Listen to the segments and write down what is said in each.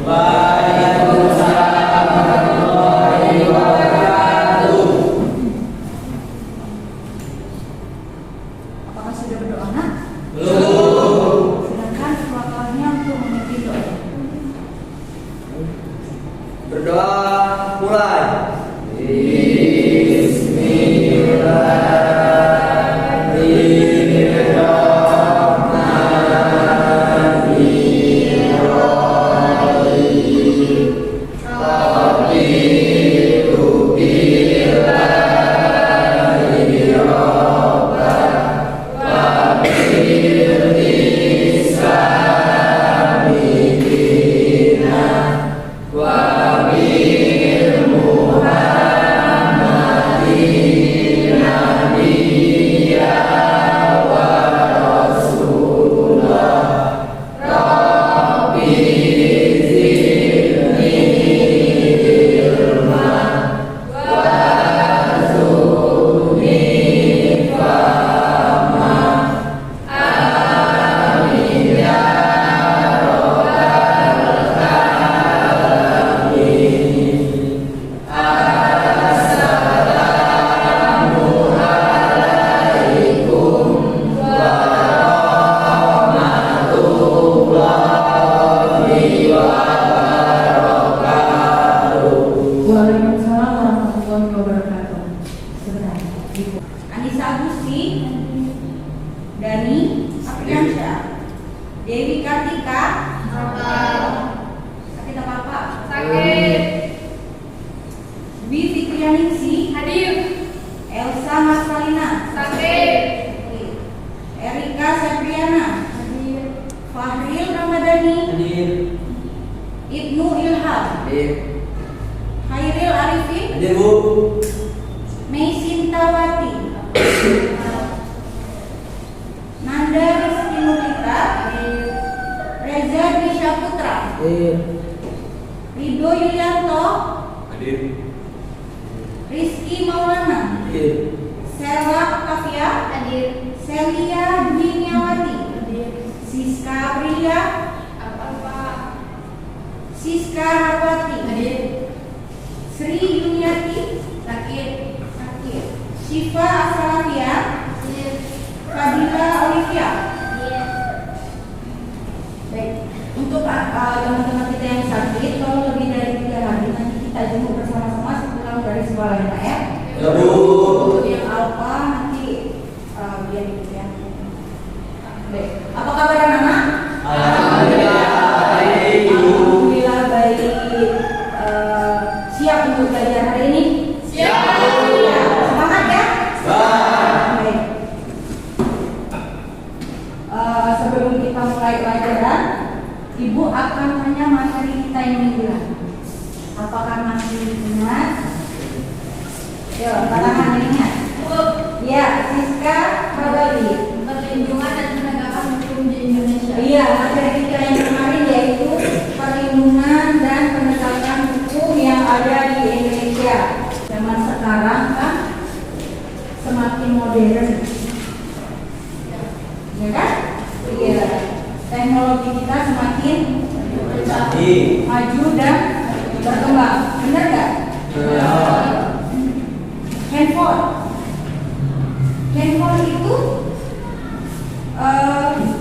Waalaikumsalam warahmatullahi wabarakatuh. Apakah sudah berdoa, nak? Belum. Silakan waktunya untuk memimpin doa. Berdoa mulai. Waalaikumsalam warahmatullahi wabarakatuh. Sebentar. Anissa Agusti, Dani Apriansyah, Dewi Kartika, sakit apa? Sakit. Dwi Fikrianingsi, Hadir. Elsa Marsalina, Sakit. Erika Septriana, Hadir. Fahril Ramadhani, Hadir. Ibnu Ilham, Hadir. Khairil Arifin, Hadir, Bu. Mei Sintawati, Nanda Rizky Nurita, Reza Disha Putra, Hadir. Ridho Yulianto, Hadir. Rizky Maulana, Hadir. Selva Octavia, Hadir. Celia Dwiniawati, Hadir. Siska Aprilia, Apa? Siska Harwati, Hadir. Sri Yuniati, Sakit. Syifa Asalafia, Hadir. Fadila Olivia. Hadir. Baik, untuk teman-teman kita yang sakit, kalau lebih dari 3 hari nanti kita jemput bersama-sama sepulang dari sekolah ya, Pak ya. Ya, Bu. Untuk yang alfa nanti biar gitu ya. Baik, apa kabar anak-anak? Alhamdulillah baik, Bu. Alhamdulillah baik. Siap untuk belajar hari ini? Siap. Ya, semangat ya? Baik. Sebelum kita mulai pelajaran, Ibu akan tanya materi kita yang minggu lalu. Apakah masih ingat? Yo, tangan ingat. Ya, Siska Kabali. Perlindungan dan penegakan hukum di Indonesia. Iya, materi kita yang kemarin yaitu perlindungan dan penegakan hukum yang ada di Indonesia. Zaman sekarang kan semakin modern, ya kan? Iya. Teknologi kita semakin maju dan berkembang. Benar nggak? Handphone itu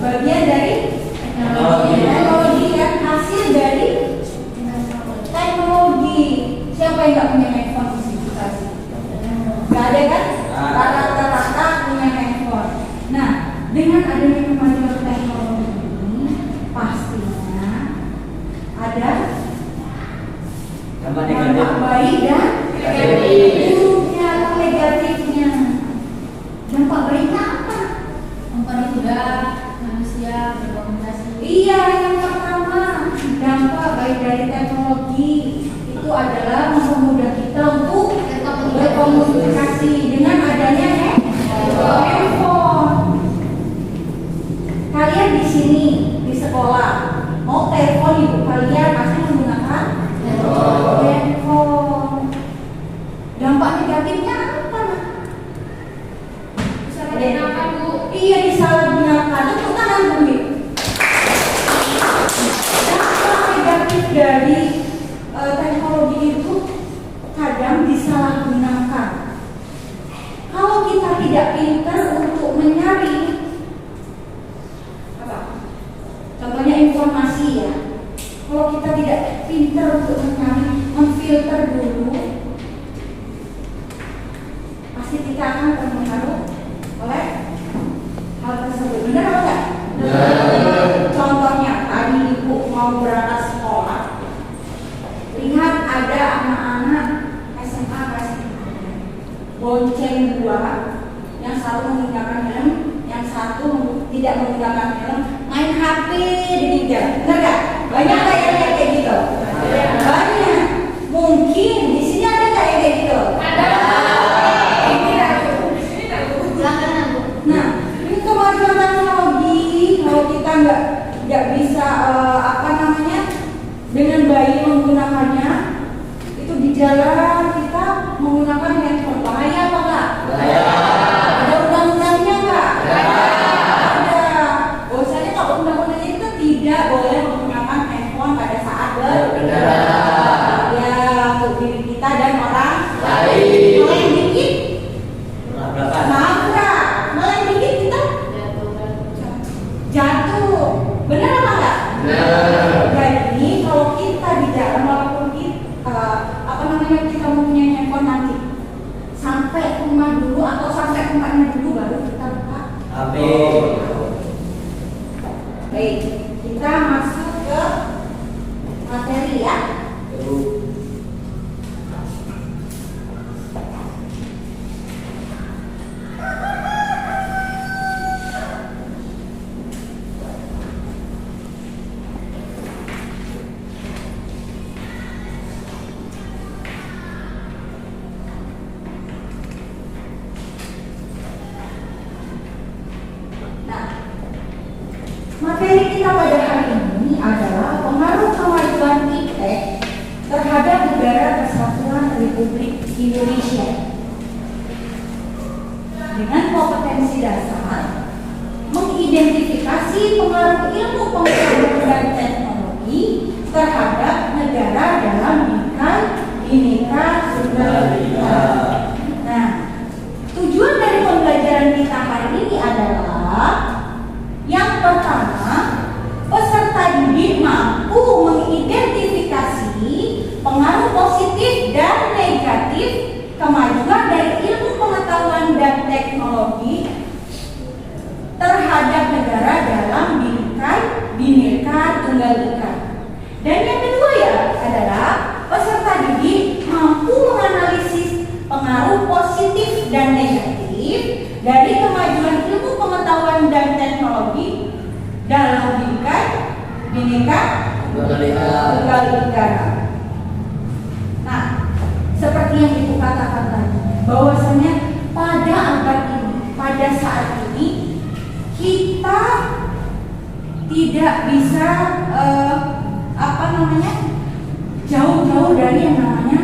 bagian dari teknologi dan hasil dari teknologi. Siapa yang nggak punya handphone di sini? Nggak ada kan? Rata-rata punya handphone. Nah, dengan adanya kemajuan teknologi ini, pastinya ada dampak baik dan buruknya atau negatifnya. Dampak baiknya apa? Mempermudah manusia berkomunikasi. Iya, yang pertama dampak baik dari teknologi itu adalah mempermudah kita untuk berkomunikasi dengan adanya handphone. Kalian di sini di sekolah mau telepon ibu kalian pasti menggunakan handphone. Dampak negatifnya apa? Disalahgunakan, Bu. Iya, disalahgunakan. Tepuk tangan dulu. Dampak negatifnya dari teknologi itu kadang disalahgunakan. Kalau kita tidak pintar untuk menyaring apa? Contohnya informasi ya. Kalau kita tidak pintar untuk menyaring, memfilter dulu, pasti kita akan terpengaruh oleh hal tersebut. Benar atau enggak? Benar. Contohnya tadi ibu mau berangkat sekolah, lihat ada anak-anak SMA bonceng dua, yang satu menggunakan helm, yang satu tidak menggunakan helm, main HP di pinggir. Benar nggak? Banyak nggak yang kayak gitu? Banyak. Mungkin di sini ada nggak yang kayak gitu? Ada. Nah, ini kemajuan teknologi. Kalau kita nggak bisa dengan baik menggunakannya, itu di jalan kita menggunakan handphone, bahaya apa enggak? Ada undang-undangnya enggak? Ada. Bahwasanya kalau undang-undangnya itu tidak boleh menggunakan handphone pada saat berkendara. Ya, untuk diri kita dan orang lain. Kalau yang dikit, nabrak. Kalau yang dikit kita jatuh. Benar apa enggak? Jadi kalau kita di jalan, walaupun kita mempunyai handphone nanti, sampai rumah dulu atau sampai tempatnya dulu baru kita buka. Amin. Baik, kita masuk ke materi ya. Materi kita pada hari ini adalah pengaruh kemajuan iptek terhadap Negara Kesatuan Republik Indonesia. Dengan kompetensi dasar, mengidentifikasi pengaruh ilmu pengetahuan dan teknologi terhadap negara dalam bingkai Bhinneka Tunggal Ika. Nah, tujuan dari pembelajaran kita hari ini adalah yang pertama, peserta didik mampu mengidentifikasi pengaruh positif dan negatif kemajuan dari ilmu pengetahuan dan teknologi terhadap negara dalam bingkai Bhinneka Tunggal Ika. Dan yang kedua ya adalah peserta didik mampu menganalisis pengaruh positif dan negatif dari kemajuan ilmu pengetahuan dan teknologi dalam bingkai Bhinneka Tunggal Ika. Nah, seperti yang Ibu katakan tadi, bahwasanya pada abad ini, pada saat ini kita tidak bisa jauh-jauh dari yang namanya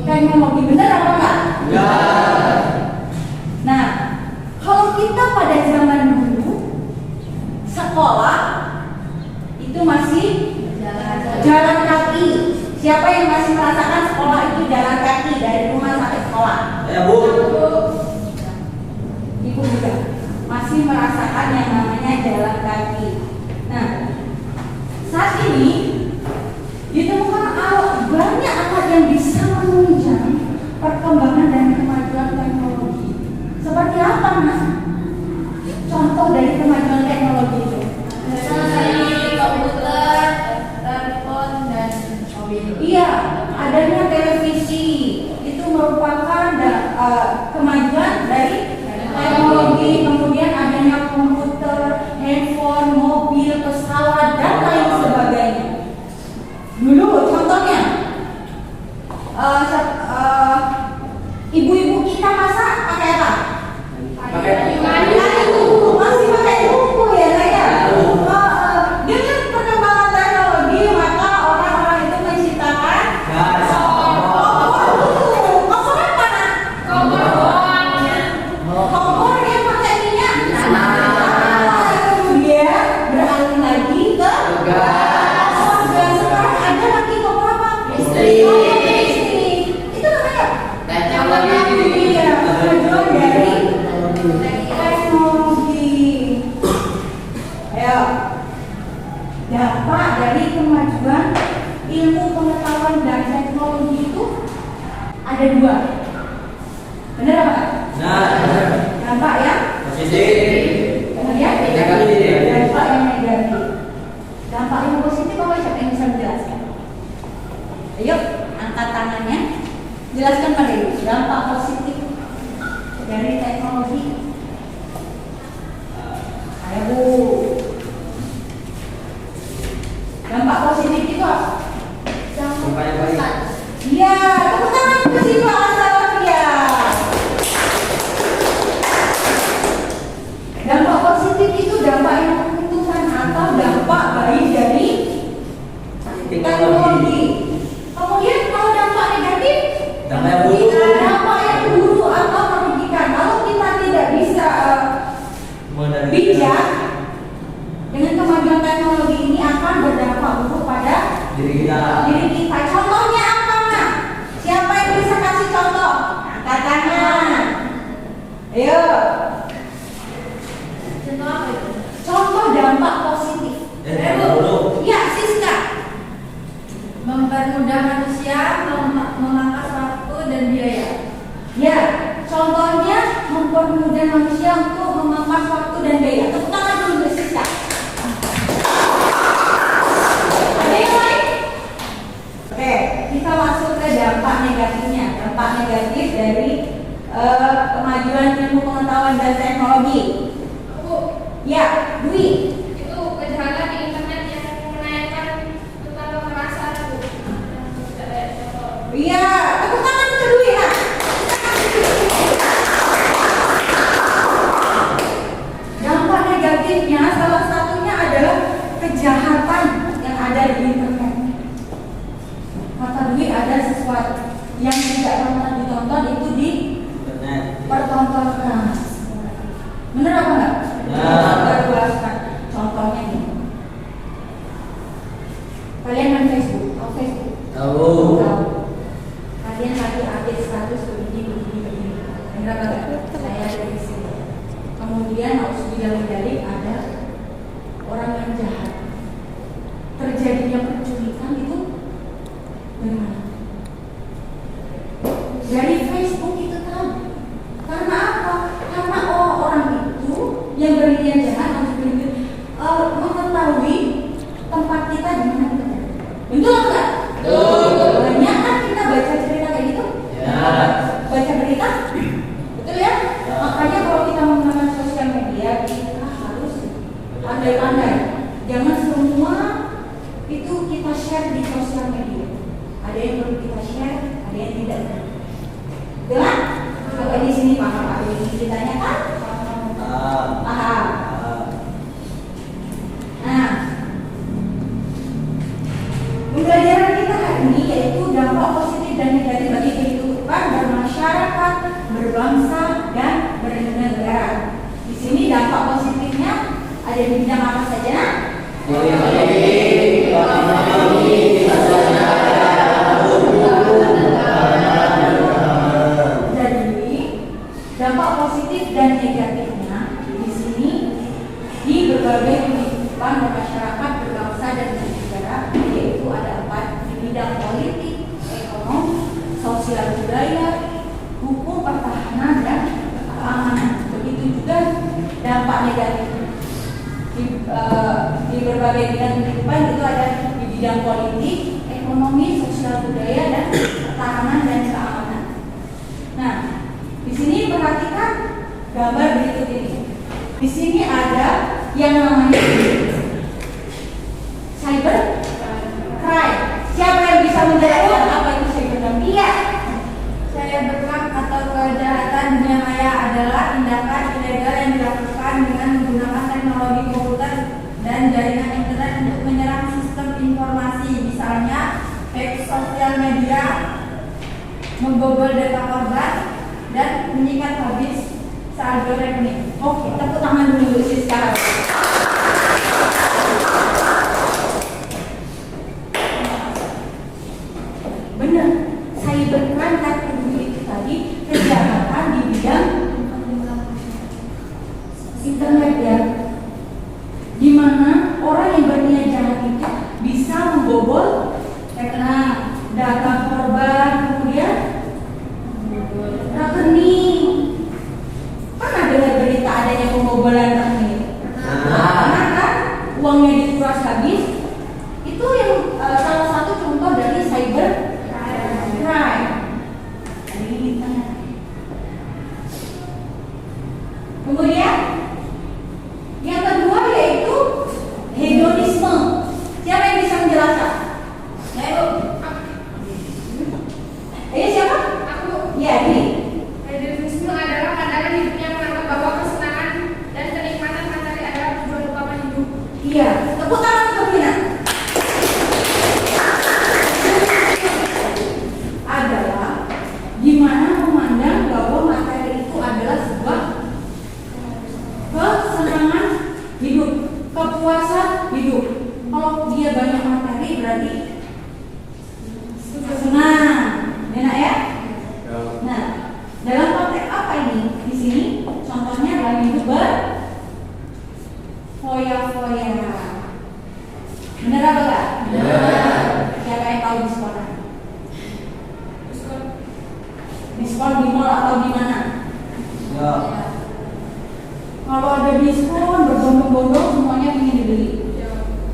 teknologi. Benar apa enggak? Ya. Nah, kalau kita pada zaman dulu sekolah itu masih jalan kaki. Siapa yang masih merasakan sekolah itu jalan kaki dari rumah sampai sekolah? Ya, Bu. Ibu juga masih merasakan yang namanya jalan kaki. Nah, saat ini ditemukan banyak alat yang bisa menunjang perkembangan dan kemajuan teknologi. Seperti apa, Mas? Contoh dari kemajuan teknologi itu? Komputer, telepon, dan mobil. Iya, adanya televisi itu merupakan kemajuan dari teknologi. Kemudian adanya komputer, handphone, mobil, pesawat, dan lain sebagainya. Dulu contohnya, ibu-ibu kita masak pakai apa? Pakai dampak dari kemajuan ilmu pengetahuan dan teknologi itu ada dua. Benar apa? Benar. Dampak yang Positif. kemudian Negatif. dampak yang negatif. Dampak yang positif apa siapa yang bisa menjelaskan? Ayo, angkat tangannya. Jelaskan pada ibu dampak positif dari teknologi. Ayo bu. Dampak positif itu apa? Supaya baik. Iya, tepuk tangan ke situ Asalafia. Dampak positif itu dampak yang menguntungkan atau dampak baik dari teknologi. Kemudian kalau dampak negatif, Dampak yang buruk. dampak yang buruk atau merugikan. Kalau kita tidak bisa bijak dengan kemajuan teknologi ini akan berdampak buruk pada Diri kita. diri kita. Contohnya apa, Nak? Siapa yang bisa kasih contoh? Angkat tangan. Ayo. Contoh apa itu? Contoh dampak positif. Buruk. Ya, Siska. Mempermudah manusia, memangkas waktu dan biaya. Ya, contohnya mempermudah manusia untuk memangkas waktu dan biaya. Tepuk tangan dulu untuk Siska. Ada yang lain? Oke, kita masuk ke dampak negatifnya. Dampak negatif dari kemajuan ilmu pengetahuan dan teknologi. Bu, Ya, Dwi. itu kejahatan di internet yang menaikkan tentang kekerasan, Bu. Yang tidak ada contoh. Iya, tepuk tangan ke Dwi, Nak. Dampak negatifnya salah satunya adalah kejahatan yang ada di internet. Kata Dwi ada sesuatu yang tidak pernah ditonton itu Internet. dipertontonkan. Bener apa enggak? Benar. Saya jelaskan. Contohnya nih. Kalian main Facebook, tahu Facebook? Tahu. Tahu. Kalian lagi update status begini. Bener apa enggak? Saya ada di sini. Kemudian harus bilang-bilang ada orang yang jahat. Terjadinya penculikan itu benar. Dari Facebook itu tahu. Karena apa? Karena orang itu yang berniat jahat mengetahui tempat kita di mana kita berada. Betul enggak? Betul. Banyak kan kita baca cerita kayak gitu? Ya. Baca berita? Betul ya? Ya. Makanya kalau kita menggunakan sosial media kita harus pandai-pandai. Jangan semua itu kita share di sosial media. Ada yang perlu kita share, ada yang tidak. Jelas? Sampai di sini paham Pak ini ceritanya kan? Paham. Nah, pembelajaran kita hari ini yaitu dampak positif dan negatif bagi kehidupan bermasyarakat, berbangsa, dan bernegara. Di sini dampak positifnya ada di bidang apa saja? Nak? Jadi dampak positif dan negatifnya di sini di berbagai kehidupan bermasyarakat, berbangsa dan bernegara, yaitu ada 4 di bidang politik, ekonomi, sosial budaya, hukum, pertahanan dan keamanan. Begitu juga dampak negatif di berbagai bidang kehidupan itu ada di bidang politik, ekonomi, sosial budaya dan pertahanan dan keamanan. Nah, di sini perhatikan gambar berikut ini. Di sini ada yang namanya cyber crime. Siapa yang bisa menjelaskan apa itu cyber crime? Iya. Cybercrime atau kejahatan dunia maya adalah tindakan ilegal yang dilakukan dengan menggunakan teknologi komputer dan jaringan internet untuk menyerang sistem informasi, misalnya hack sosial media, membobol data korban, dan menyikat habis saldo rekening. Oke, tepuk tangan dulu sih sekarang. Benar, cybercrime kata dulu itu tadi kejahatan di bidang internet ya, di mana orang yang berniat jahat berarti senang. Enak ya? Nah, dalam konteks apa ini? Di sini contohnya adalah minggu berfoya-foya. Benar apa enggak? Benar. Siapa yang tahu diskonan? Diskon di mall atau di mana? Ya. Kalau ada diskon berbondong-bondong semuanya ingin dibeli.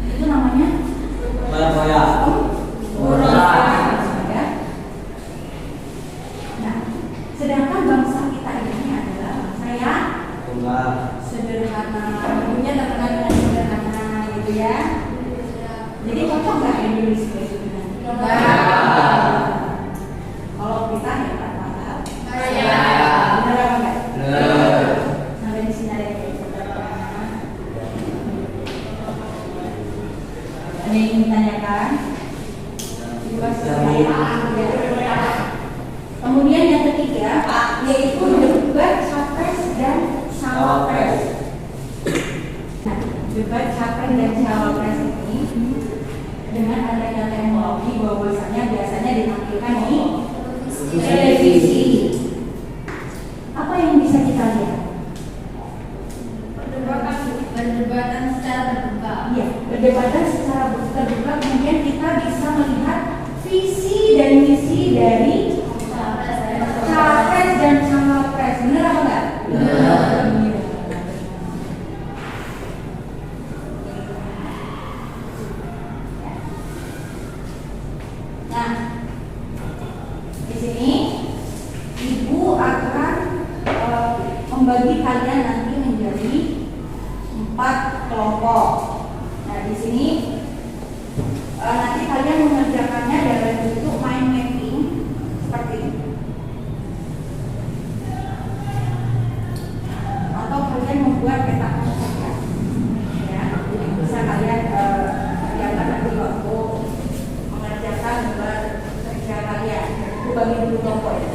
Itu namanya Foya-foya. murah. Ya. Nah, sedangkan bangsa kita ini adalah bangsa yang Tunggal. sederhana. Ibunya terkenal dengan sederhana, gitu ya. Jadi cocok nggak Indonesia itu dengan? Kalau kita ya Pak Mata. Benar apa enggak? Benar. Sampai di sini ada yang kayak gitu. Ada yang ingin ditanyakan? Kemudian yang ketiga yaitu debat capres dan cawapres. Nah, debat capres dan cawapres ini dengan adanya teknologi bahwasanya biasanya ditampilkan di televisi. Apa yang bisa kita lihat? Perdebatan secara terbuka. Iya, perdebatan secara terbuka, kemudian kita bisa melihat visi dan misi dari capres dan cawapres. Benar apa enggak? Benar. Iya. Nah, di sini ibu akan membagi kalian nanti menjadi 4 kelompok. Nah, di sini nanti kalian mengerjakannya dalam bentuk mind mapping seperti ini. Atau kalian membuat peta konsep ya, bisa kalian kerjakan nanti waktu mengerjakan buat kerja kalian. Aku bagi dulu kelompok ya.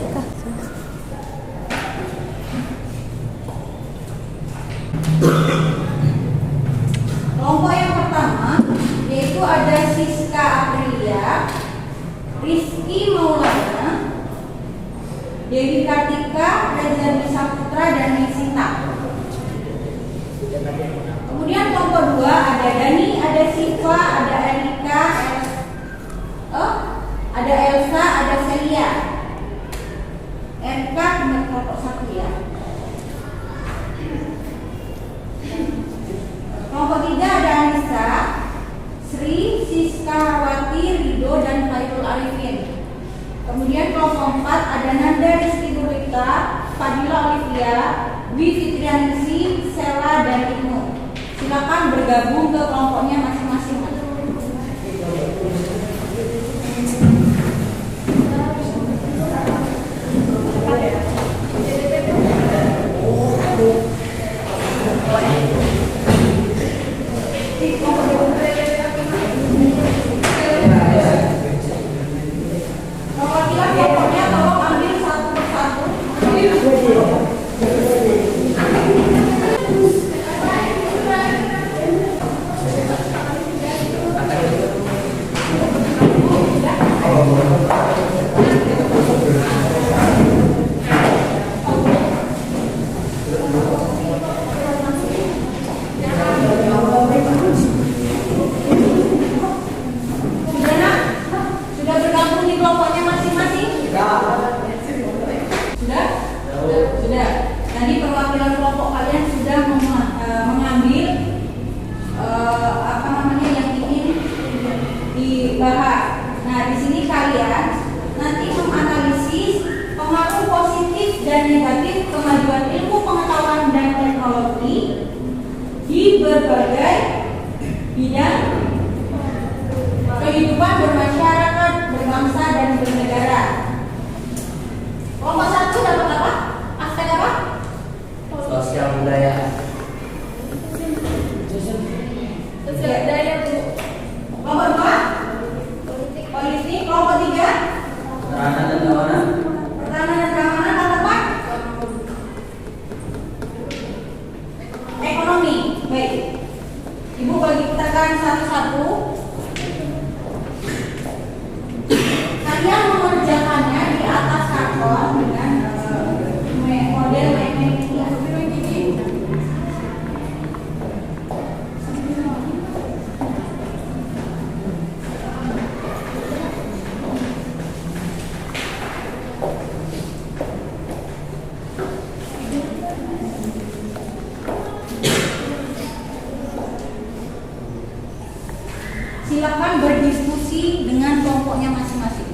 Kelompok yang pertama yaitu ada Siska Aprilia, Rizky Maulana, Dewi Kartika, Reza Saputra, dan Mesinta. Kemudian kelompok 2 ada Dani, ada Siva, ada Erika, ada Elsa, ada Celia. Erika cuma kelompok 1 ya. Kelompok 3 ada Anissa, Sri, Siska Rawati, Rido, dan Khairul Arifin. Kemudian kelompok 4 ada Nanda Rizky Nurita, Fadila Olivia, Dwi Fitrianisi, Sela, dan Ibnu. Silakan bergabung ke kelompoknya masing-masing. Perwakilan kelompoknya tolong ambil satu persatu. Sudah bergabung di kelompoknya masing-masing? Sudah? Sudah. Tadi perwakilan kelompok kalian sudah mengambil yang ingin dibahas. Nah, di sini kalian nanti menganalisis pengaruh positif dan negatif kemajuan ilmu pengetahuan dan teknologi di berbagai bidang kehidupan bermasyarakat, berbangsa, dan bernegara. Kelompok 1 dapat apa? Aspek apa? Sosial budaya. Sosial budaya, Bu. Kelompok 2 politik. Kelompok 3 Pertahanan dan keamanan. pertahanan dan keamanan. Kelompok 4 ekonomi. Baik, Ibu bagi tekan satu-satu silakan berdiskusi dengan kelompoknya masing-masing.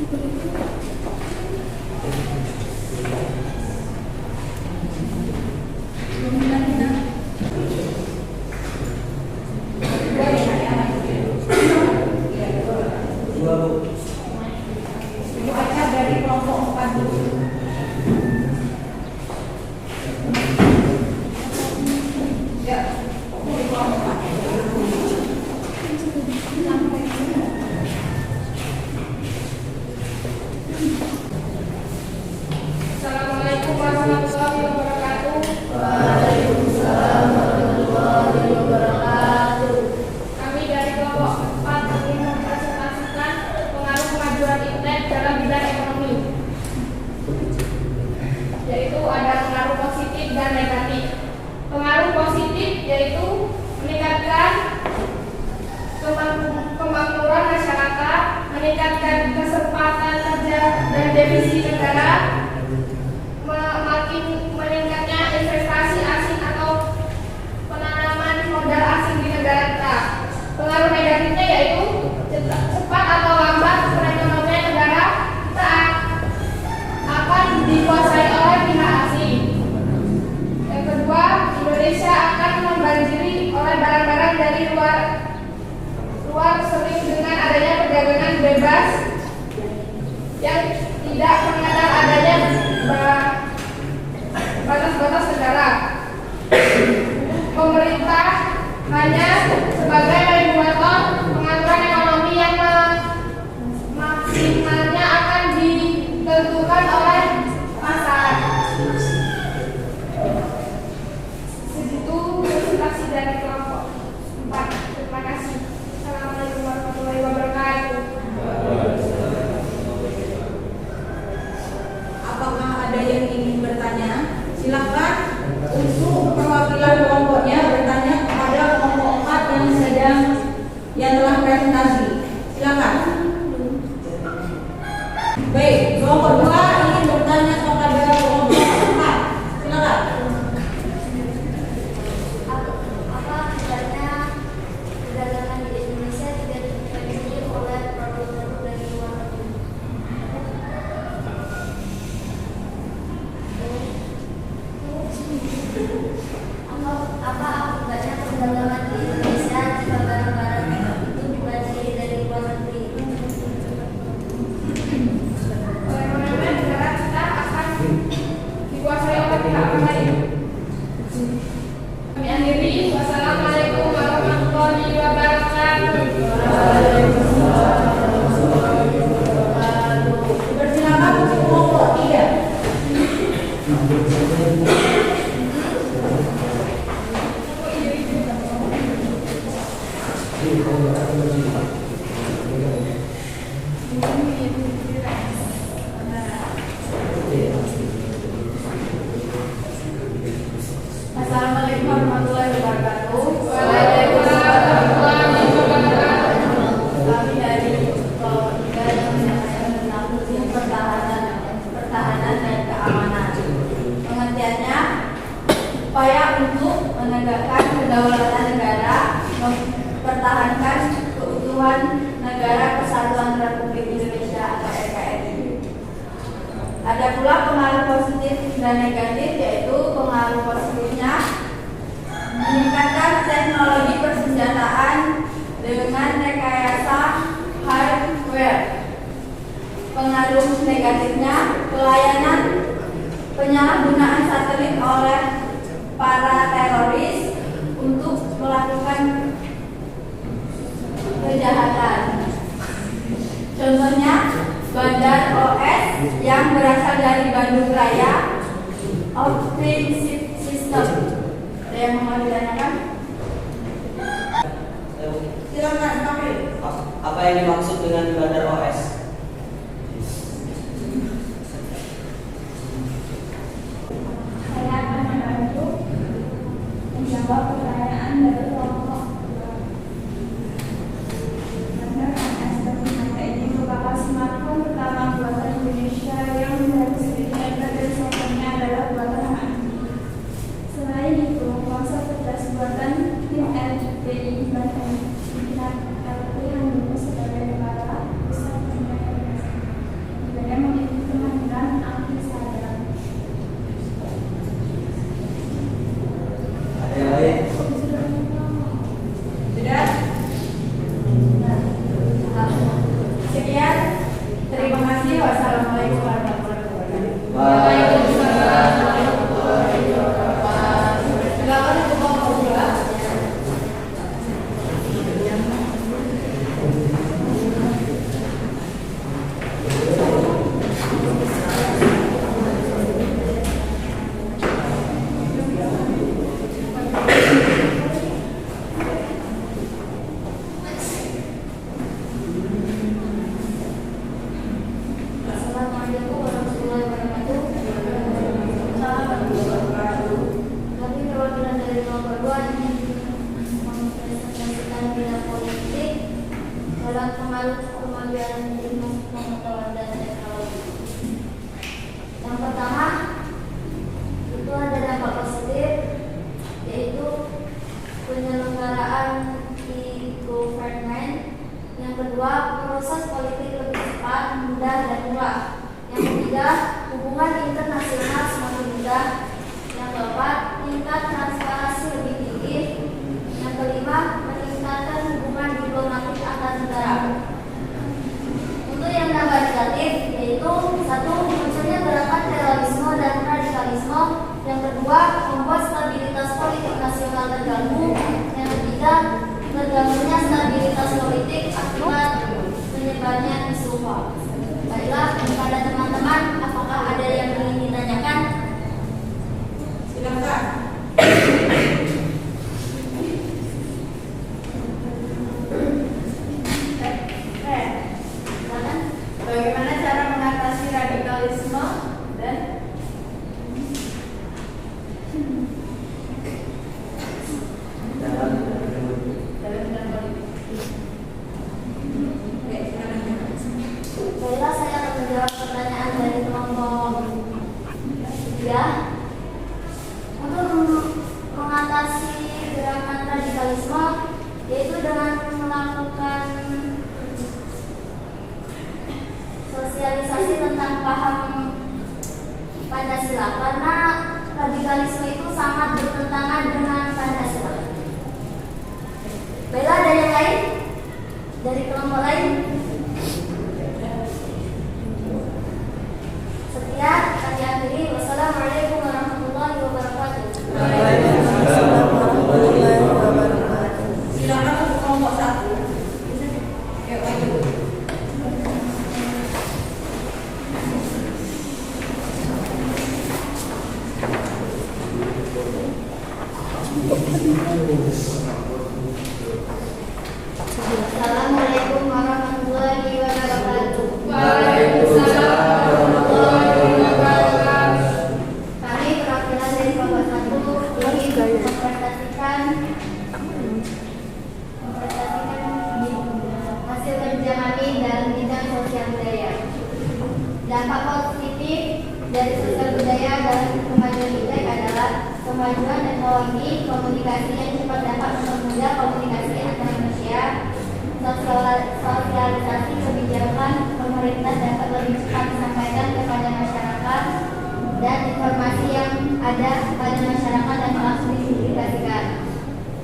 Dua, Bu. Ibu baca dari kelompok 4 dulu. Ya, dari kelompok 4. Assalamualaikum warahmatullahi wabarakatuh. Kami dari kelompok 4 ingin mempresentasikan pengaruh kemajuan internet dalam bidang ekonomi, yaitu ada pengaruh positif dan negatif. Pengaruh positif yaitu meningkatkan kemakmuran masyarakat, meningkatkan kesempatan kerja dan devisa negara, makin meningkatnya investasi asing atau penanaman modal asing di negara kita. Pengaruh negatifnya yaitu cepat atau lambat perekonomian negara kita akan dikuasai oleh pihak asing. Yang kedua, Indonesia akan membanjiri oleh barang-barang dari luar sering dengan adanya perdagangan bebas yang tidak mengenal adanya batas-batas negara. Pemerintah hanya sebagai regulator pengaturan ekonomi yang maksimalnya akan ditentukan oleh pasar. Segitu presentasi dari kelompok 4. Terima kasih. Assalamualaikum warahmatullahi wabarakatuh. Apakah ada yang ingin bertanya? Silakan untuk perwakilan kelompoknya bertanya kepada kelompok 4 yang telah presentasi. Silakan. Baik, kelompok 2 ingin bertanya kepada kelompok 4. Silakan. Apa sebenarnya perdagangan di Indonesia tidak dipengaruhi oleh produk-produk dari luar negeri? Apa akibatnya perdagangan di Indonesia jika barang-barang itu dibanjiri dari luar negeri? Oleh negara kita akan dikuasai oleh pihak lain. Kami akhiri. Wassalamualaikum warahmatullahi wabarakatuh. Persilakan untuk kelompok 3. Assalamualaikum warahmatullahi wabarakatuh. Waalaikumsalam warahmatullahi wabarakatuh. Kami dari kelompok 3 yang menyatakan tentang fungsi pertahanan dan keamanan. Pengertiannya, upaya untuk menegakkan kedaulatan negara, mempertahankan keutuhan negara Kesatuan Republik Indonesia atau NKRI. Ada pula pengaruh positif dan negatif, yaitu pengaruh positifnya meningkatkan teknologi persenjataan dengan rekayasa hardware. Pengaruh negatifnya pelayanan penyalahgunaan satelit oleh para teroris untuk melakukan kejahatan. Contohnya Bandar OS yang berasal dari Bandung Raya Operating System. Ada yang mau ditanyakan? Silakan, Kami. Apa yang dimaksud dengan Bandar OS? Saya akan membantu menjawab pertanyaan dari kelompok 2. Bandar OS ini merupakan smartphone pertama buatan Indonesia yang menjadi sedikit dari softwarenya adalah buatan AMD. Selain itu, konsep cerdas buatan tim LTI Bandung LTI yang sebagai kepala pusat Yang ketiga, hubungan internasional semakin mudah. Yang keempat, tingkat transparansi lebih tinggi. Yang kelima, meningkatkan hubungan diplomatik antar negara. Untuk yang dampak negatif yaitu satu, munculnya gerakan terorisme dan radikalisme. Yang kedua, membuat stabilitas politik nasional terganggu. Yang ketiga, terganggunya stabilitas politik akibat menyebarnya isu hoax. Baiklah, kepada teman-teman, apakah ada yang ingin ditanyakan? Silakan. Bagaimana cara mengatasi radikalisme dan dalam bidang politik? Baiklah, saya akan menjawab pertanyaan dari kelompok 3. Untuk mengatasi gerakan radikalisme yaitu dengan melakukan sosialisasi tentang paham Pancasila, karena radikalisme itu sangat bertentangan dengan Pancasila. Baiklah, ada yang lain dari kelompok lain? Sekian kami akhiri. Wassalamualaikum warahmatullahi wabarakatuh. Silakan untuk kelompok 1. Yuk, lanjut. Assalamualaikum warahmatullahi wabarakatuh. Waalaikumsalam warahmatullahi wabarakatuh. Kami perwakilan dari kelompok 1 ingin mempresentasikan hasil kerja kami dalam bidang sosial budaya. Dampak positif dari sosial budaya dalam kemajuan kita adalah kemajuan teknologi komunikasi yang cepat dapat mempermudah komunikasi antar manusia. Sosialisasi kebijakan pemerintah dapat lebih cepat disampaikan kepada masyarakat, dan informasi yang ada pada masyarakat dapat langsung dipublikasikan.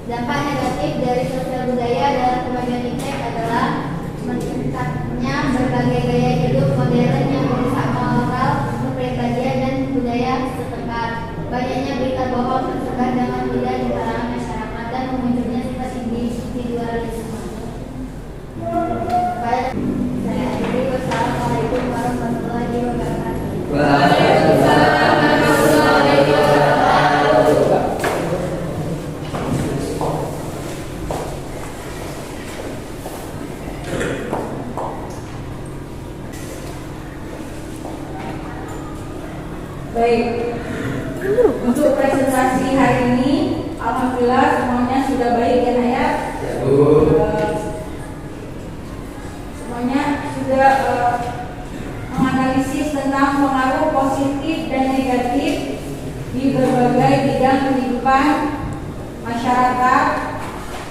Dampak negatif dari sosial budaya dalam kemajuan iptek adalah meningkatnya berbagai gaya hidup modern yang merusak moral, kepribadian dan budaya setempat. Banyaknya berita bohong tersebar dengan mudah di kalangan masyarakat dan memunculnya sifat individualisme. Baik, saya akhiri. Wassalamualaikum warahmatullahi wabarakatuh. Waalaikumsalam warahmatullahi wabarakatuh. Baik. Untuk presentasi hari ini, alhamdulillah semuanya sudah baik ya, Nak ya. Semuanya sudah menganalisis tentang pengaruh positif dan negatif di berbagai bidang kehidupan masyarakat.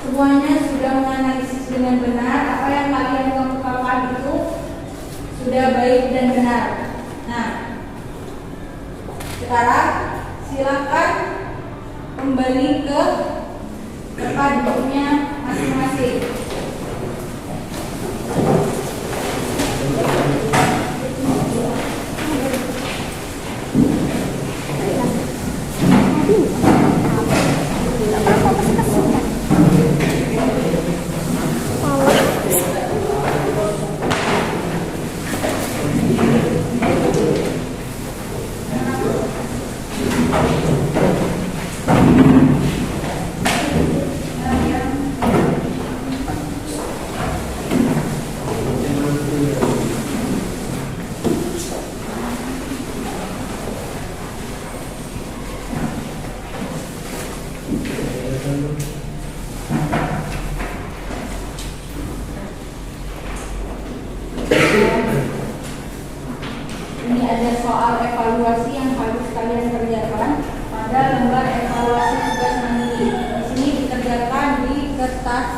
Semuanya sudah menganalisis dengan benar. Apa yang kalian kemukakan itu sudah baik dan benar. Nah, sekarang silakan kembali ke tempat duduknya masing-masing. Ini ada soal evaluasi yang harus kalian kerjakan pada lembar evaluasi tugas nanti. Di sini dikerjakan di kertas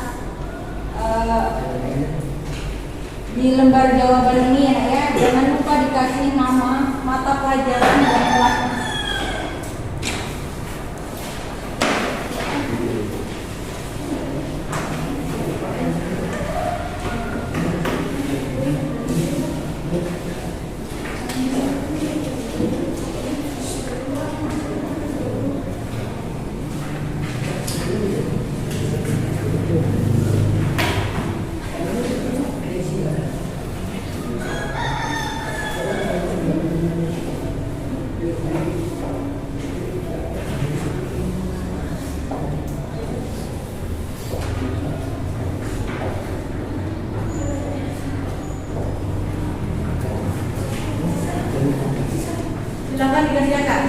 di lembar jawaban ini ya, jangan lupa pelajaran dan kelas. Silakan dikerjakan.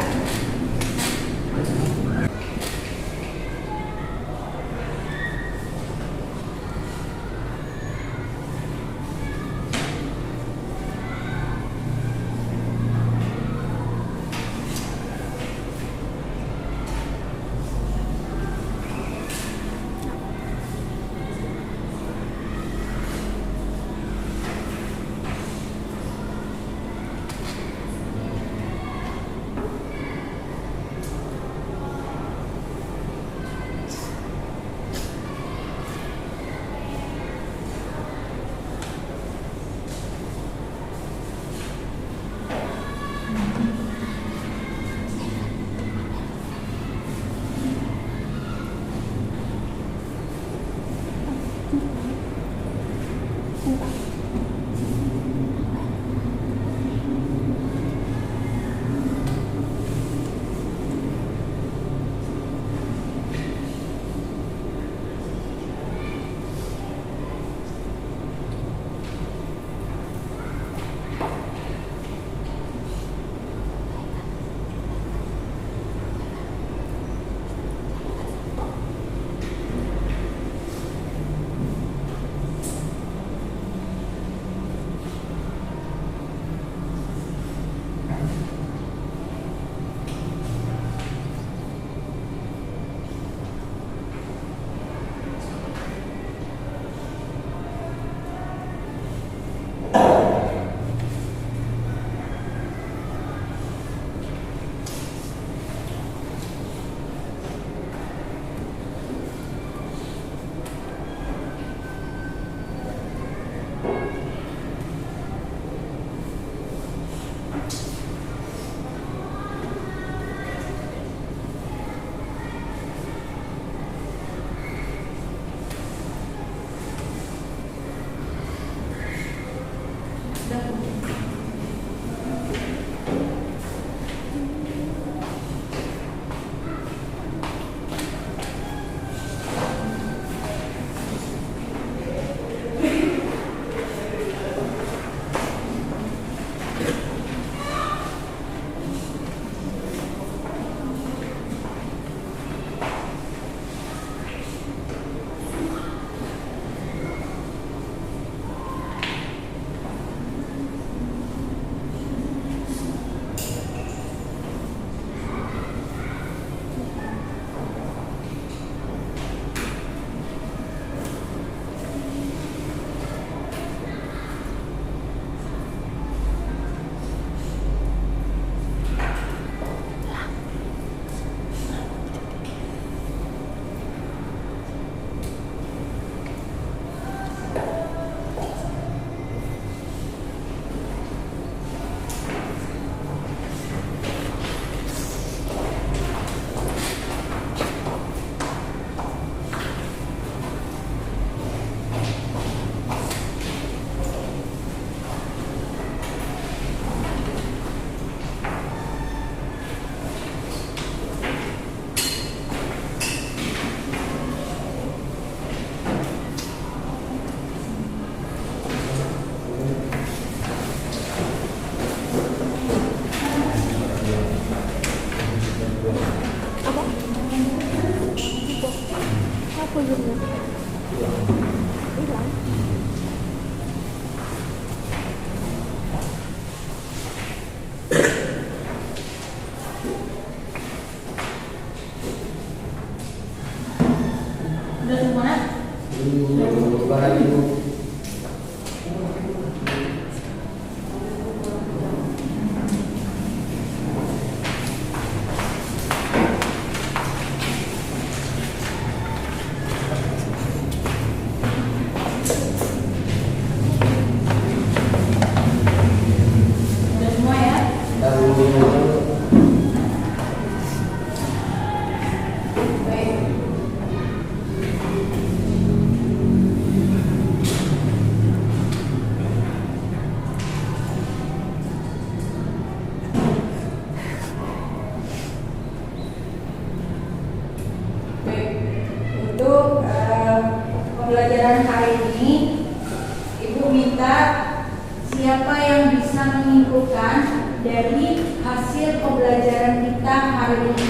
bisa menyimpulkan dari hasil pembelajaran kita hari ini?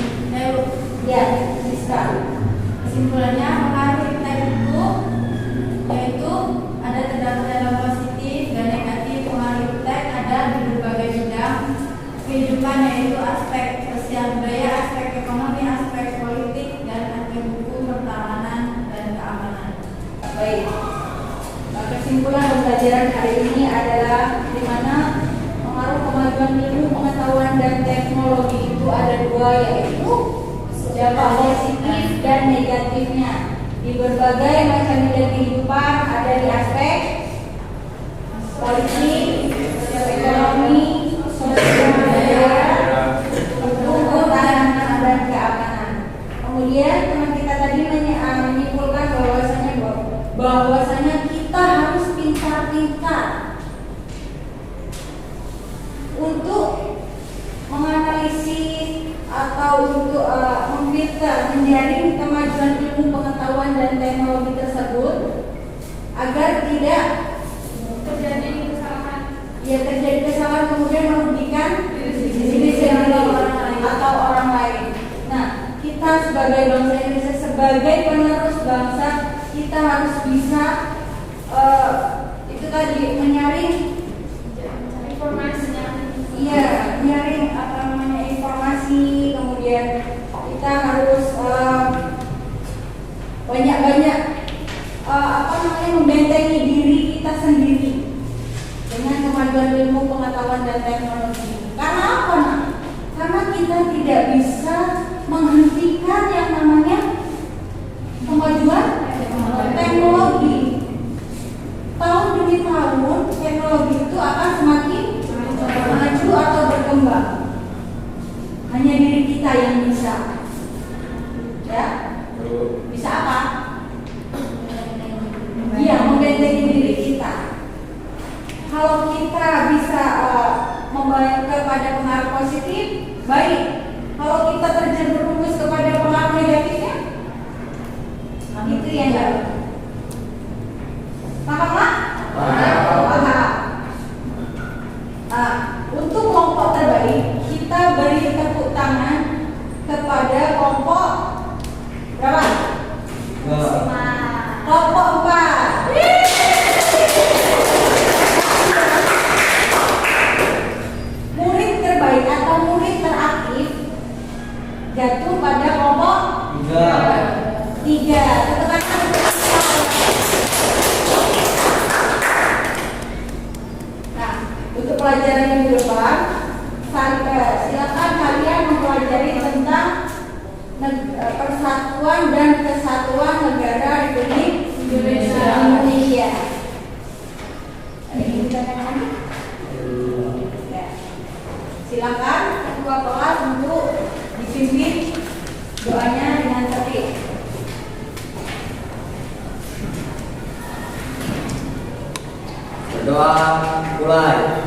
Ya, bisa. Kesimpulannya, pengaruh iptek itu yaitu ada terdapat dalam positif dan negatif. Pengaruh iptek ada di berbagai bidang kehidupan, yaitu aspek sosial budaya, aspek ekonomi, aspek politik, dan aspek hukum, pertahanan, dan keamanan. Baik. Kesimpulan pembelajaran hari ini adalah di mana pengaruh kemajuan ilmu pengetahuan dan teknologi itu ada dua, yaitu dampak positif dan negatifnya di berbagai macam bidang kehidupan, ada di aspek politik, sosial ekonomi, sosial budaya, hukum, pertahanan, dan keamanan. Kemudian teman kita tadi menyimpulkan bahwasanya kita harus pintar-pintar untuk menganalisis atau untuk memfilter, menjaring kemajuan ilmu pengetahuan dan teknologi tersebut agar tidak terjadi kesalahan kemudian merugikan diri sendiri atau orang lain. Nah, kita sebagai bangsa Indonesia, sebagai penerus bangsa, kita harus bisa itu tadi menyaring informasinya. Iya, menyaring informasi, kemudian kita harus banyak-banyak membentengi diri kita sendiri dengan kemajuan ilmu pengetahuan dan teknologi. Karena apa, nak? Karena kita tidak bisa menghentikan yang namanya kemajuan teknologi. Tahun demi tahun teknologi itu akan semakin maju atau berkembang. Hanya diri kita yang bisa. Ya? Bisa apa? Iya, membentengi diri kita. Kalau kita bisa membayar kepada pengaruh positif, baik. Kalau kita terjerumus kepada pengaruh negatifnya, itu yang enggak. Paham, Mak? Paham. Untuk kelompok terbaik, kita beri tepuk tangan kepada kelompok berapa? Kelompok 4. Murid terbaik atau murid teraktif jatuh pada kelompok 3. Tepuk tangan. Nah, untuk pelajaran yang depan, silakan kalian mempelajari tentang persatuan dan kesatuan negara Republik Indonesia. Ya. Silakan ketua kelas untuk dipimpin doanya dengan tertib. Berdoa mulai.